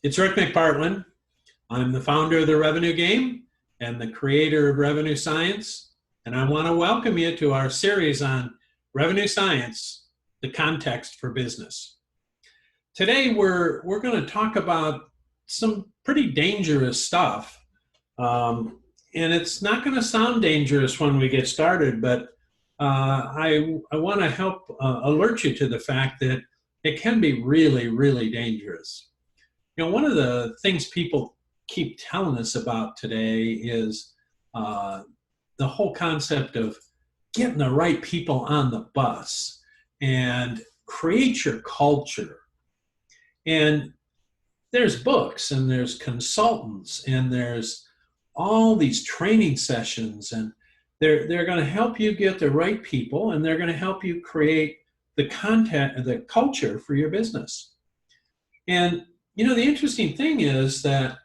It's Rick McPartland. I'm the founder of the Revenue Game and the creator of Revenue Science. And I want to welcome you to our series on Revenue Science, the context for business. Today, we're going to talk about some pretty dangerous stuff. And it's not going to sound dangerous when we get started, but I want to help alert you to the fact that it can be really, really dangerous. You know, one of the things people keep telling us about today is the whole concept of getting the right people on the bus and create your culture. And there's books and there's consultants and there's all these training sessions, and they're going to help you get the right people, and they're going to help you create the content, the culture for your business. And you know, the interesting thing is that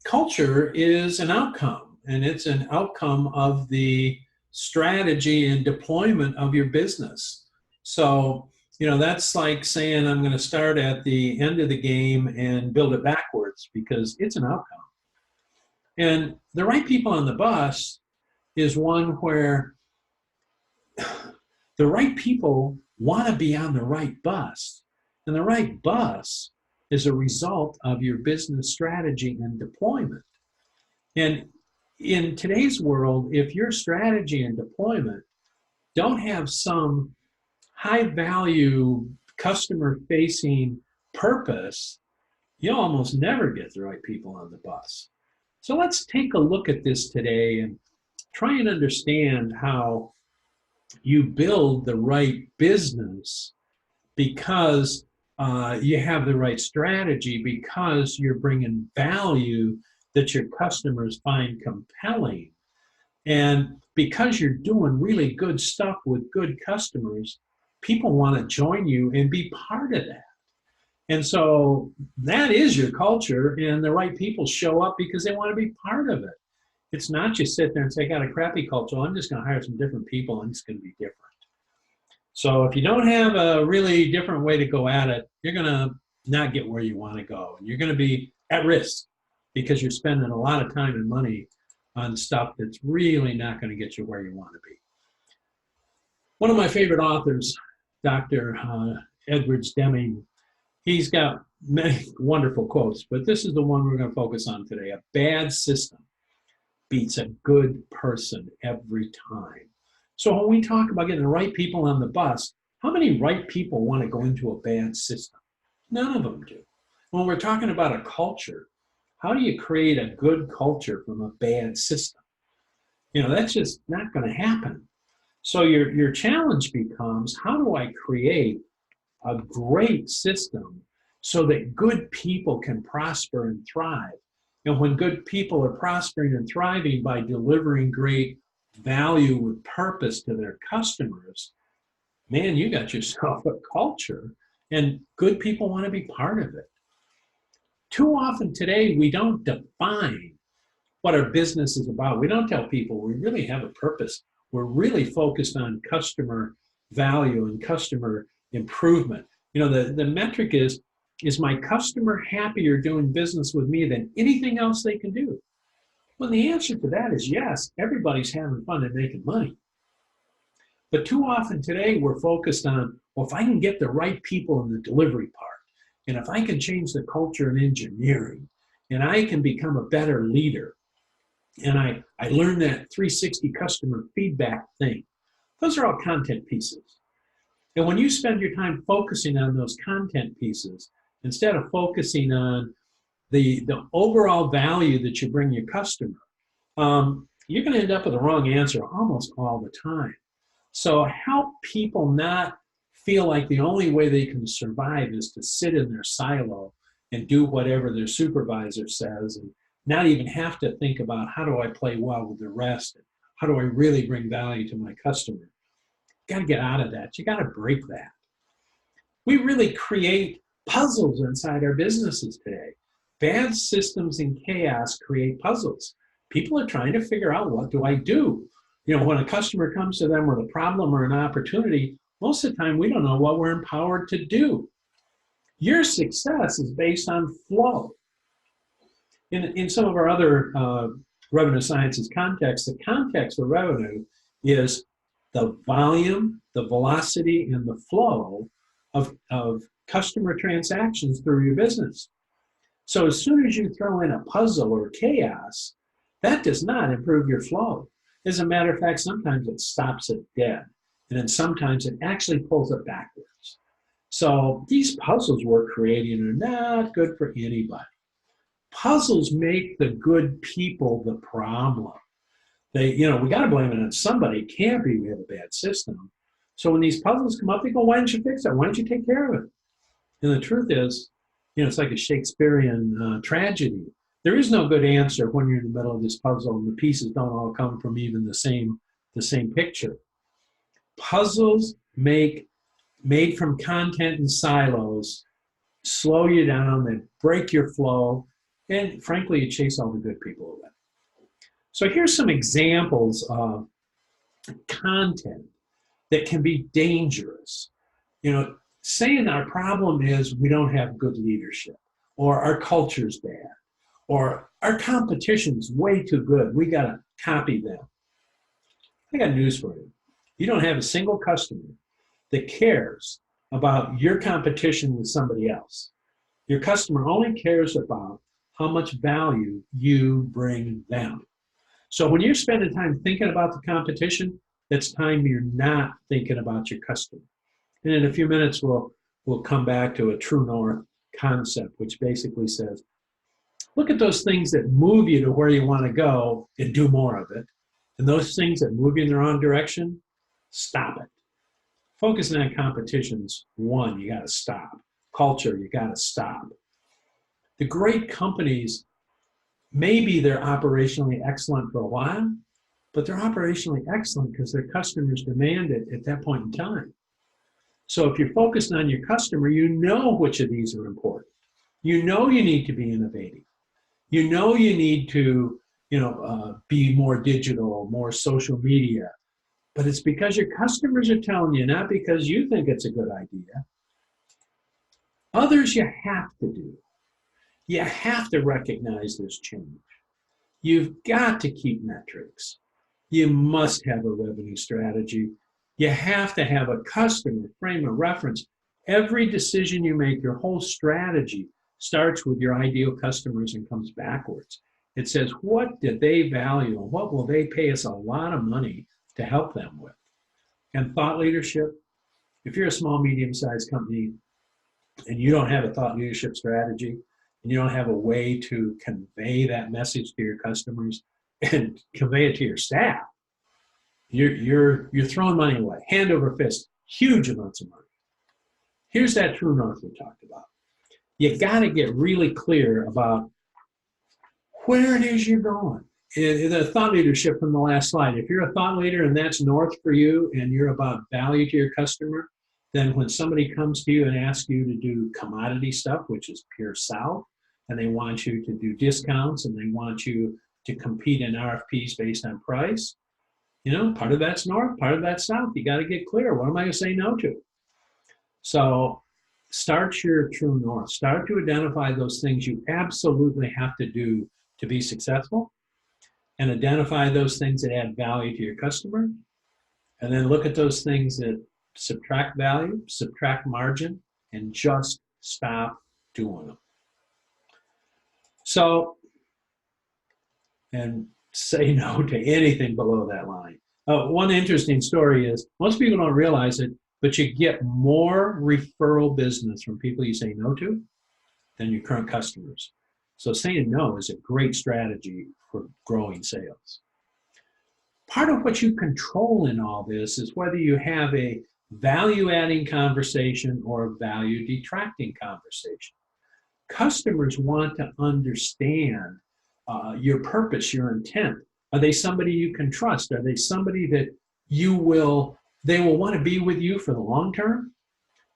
culture is an outcome, and it's an outcome of the strategy and deployment of your business. So, you know, that's like saying I'm going to start at the end of the game and build it backwards, because it's an outcome. And the right people on the bus is one where the right people want to be on the right bus, and the right bus is a result of your business strategy and deployment. And in today's world, if your strategy and deployment don't have some high value customer facing purpose, you'll almost never get the right people on the bus. So let's take a look at this today and try and understand how you build the right business, because you have the right strategy, because you're bringing value that your customers find compelling. And because you're doing really good stuff with good customers, people want to join you and be part of that. And so that is your culture, and the right people show up because they want to be part of it. It's not you sit there and say, I got a crappy culture, I'm just going to hire some different people and it's going to be different. So if you don't have a really different way to go at it, you're going to not get where you want to go. And you're going to be at risk because you're spending a lot of time and money on stuff that's really not going to get you where you want to be. One of my favorite authors, Dr. Edwards Deming, he's got many wonderful quotes, but this is the one we're going to focus on today. A bad system beats a good person every time. So when we talk about getting the right people on the bus, how many right people want to go into a bad system? None of them do. When we're talking about a culture, how do you create a good culture from a bad system? You know, that's just not going to happen. So your challenge becomes, how do I create a great system so that good people can prosper and thrive? And when good people are prospering and thriving by delivering great value with purpose to their customers, man, you got yourself a culture, and good people want to be part of it. Too often today, we don't define what our business is about. We don't tell people we really have a purpose. We're really focused on customer value and customer improvement. You know, the metric is my customer happier doing business with me than anything else they can do? Well, the answer to that is yes, everybody's having fun and making money. But too often today, we're focused on, well, if I can get the right people in the delivery part, and if I can change the culture in engineering, and I can become a better leader, and I learn that 360 customer feedback thing. Those are all content pieces. And when you spend your time focusing on those content pieces, instead of focusing on the overall value that you bring your customer, you're going to end up with the wrong answer almost all the time. So help people not feel like the only way they can survive is to sit in their silo and do whatever their supervisor says, and not even have to think about, how do I play well with the rest, and how do I really bring value to my customer? You got to get out of that. You got to break that. We really create puzzles inside our businesses today. Bad systems and chaos create puzzles. People are trying to figure out, what do I do? You know, when a customer comes to them with a problem or an opportunity, most of the time we don't know what we're empowered to do. Your success is based on flow. In some of our other revenue sciences contexts, the context of revenue is the volume, the velocity, and the flow of customer transactions through your business. So as soon as you throw in a puzzle or chaos, that does not improve your flow. As a matter of fact, sometimes it stops it dead, and then sometimes it actually pulls it backwards. So these puzzles we're creating are not good for anybody. Puzzles make the good people the problem. We got to blame it on somebody. It can't be we have a bad system. So when these puzzles come up, they go, why don't you fix it? Why don't you take care of it? And the truth is, it's like a Shakespearean tragedy. There is no good answer when you're in the middle of this puzzle and the pieces don't all come from even the same picture. Puzzles made from content and silos slow you down, they break your flow, and frankly, you chase all the good people away. So here's some examples of content that can be dangerous. Saying our problem is we don't have good leadership, or our culture's bad, or our competition's way too good, we got to copy them. I got news for you. You don't have a single customer that cares about your competition with somebody else. Your customer only cares about how much value you bring them. So when you're spending time thinking about the competition, that's time you're not thinking about your customer. And in a few minutes, we'll come back to a true north concept, which basically says, look at those things that move you to where you want to go and do more of it. And those things that move you in the wrong direction, stop it. Focusing on competitions, one, you got to stop. Culture, you got to stop. The great companies, maybe they're operationally excellent for a while, but they're operationally excellent because their customers demand it at that point in time. So if you're focused on your customer, you know which of these are important. You know you need to be innovative. You know you need to be more digital, more social media. But it's because your customers are telling you, not because you think it's a good idea. Others you have to do. You have to recognize this change. You've got to keep metrics. You must have a revenue strategy. You have to have a customer frame of reference. Every decision you make, your whole strategy starts with your ideal customers and comes backwards. It says, what do they value and what will they pay us a lot of money to help them with? And thought leadership, if you're a small, medium-sized company and you don't have a thought leadership strategy and you don't have a way to convey that message to your customers and convey it to your staff, you're throwing money away, hand over fist, huge amounts of money. Here's that true north we talked about. You got to get really clear about where it is you're going. The thought leadership from the last slide. If you're a thought leader and that's north for you and you're about value to your customer, then when somebody comes to you and asks you to do commodity stuff, which is pure south, and they want you to do discounts and they want you to compete in RFPs based on price, part of that's north, part of that's south. You got to get clear. What am I going to say no to? So start your true north. Start to identify those things you absolutely have to do to be successful, and identify those things that add value to your customer, and then look at those things that subtract value, subtract margin, and just stop doing them. So, and say no to anything below that line. One interesting story is, most people don't realize it, but you get more referral business from people you say no to than your current customers. So saying no is a great strategy for growing sales. Part of what you control in all this is whether you have a value-adding conversation or a value-detracting conversation. Customers want to understand your purpose, your intent. Are they somebody you can trust? Are they somebody that they will want to be with you for the long term?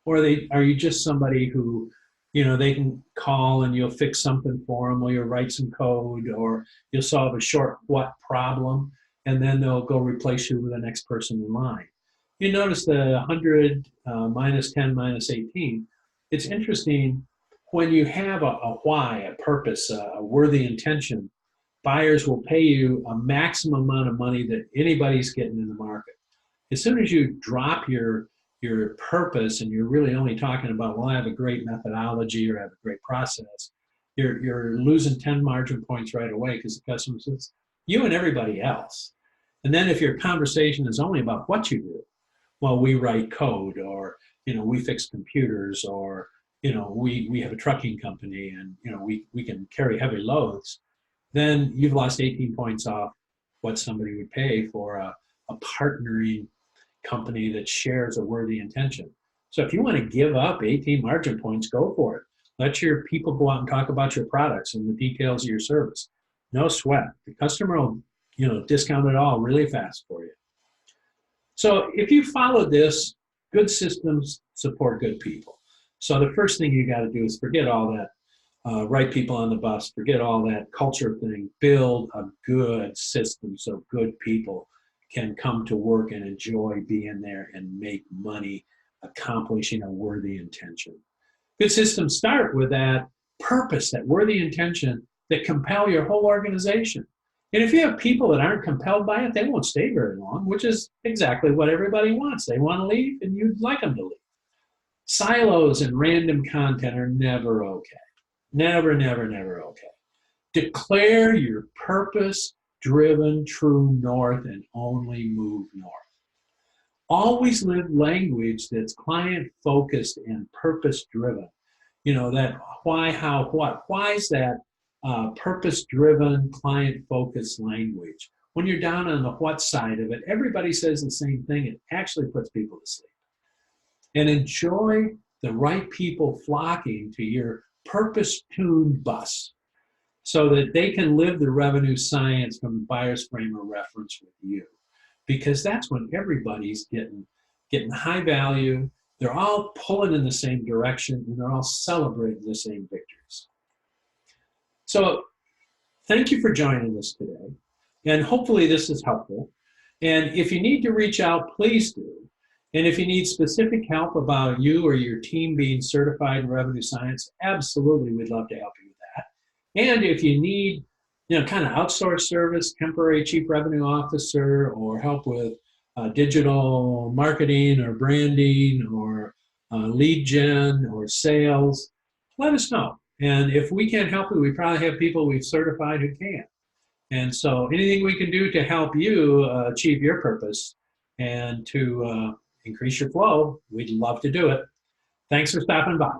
Or are you just somebody who, they can call and you'll fix something for them, or you'll write some code, or you'll solve a short what problem, and then they'll go replace you with the next person in line. You notice the 100 minus 10 minus 18, it's interesting when you have a why, a purpose, a worthy intention, buyers will pay you a maximum amount of money that anybody's getting in the market. As soon as you drop your purpose and you're really only talking about, well, I have a great methodology or I have a great process, you're losing 10 margin points right away because the customer says, you and everybody else. And then if your conversation is only about what you do, well, we write code, or, we fix computers, or, we have a trucking company, and, we can carry heavy loads, then you've lost 18 points off what somebody would pay for a partnering company that shares a worthy intention. So if you want to give up 18 margin points, go for it. Let your people go out and talk about your products and the details of your service. No sweat. The customer will, discount it all really fast for you. So if you follow this, good systems support good people. So the first thing you got to do is forget all that right people on the bus, forget all that culture thing, build a good system so good people can come to work and enjoy being there and make money, accomplishing a worthy intention. Good systems start with that purpose, that worthy intention that compel your whole organization. And if you have people that aren't compelled by it, they won't stay very long, which is exactly what everybody wants. They want to leave, and you'd like them to leave. Silos and random content are never okay. Never, never, never okay. Declare your purpose-driven true north and only move north. Always live language that's client-focused and purpose-driven. That why, how, what. Why is that purpose-driven, client-focused language? When you're down on the what side of it, everybody says the same thing. It actually puts people to sleep. And enjoy the right people flocking to your purpose-tuned bus so that they can live the revenue science from the buyer's frame of reference with you. Because that's when everybody's getting high value. They're all pulling in the same direction, and they're all celebrating the same victories. So thank you for joining us today. And hopefully this is helpful. And if you need to reach out, please do. And if you need specific help about you or your team being certified in revenue science, absolutely, we'd love to help you with that. And if you need, kind of outsourced service, temporary chief revenue officer, or help with digital marketing or branding or lead gen or sales, let us know. And if we can't help you, we probably have people we've certified who can. And so anything we can do to help you achieve your purpose and to increase your flow, we'd love to do it. Thanks for stopping by.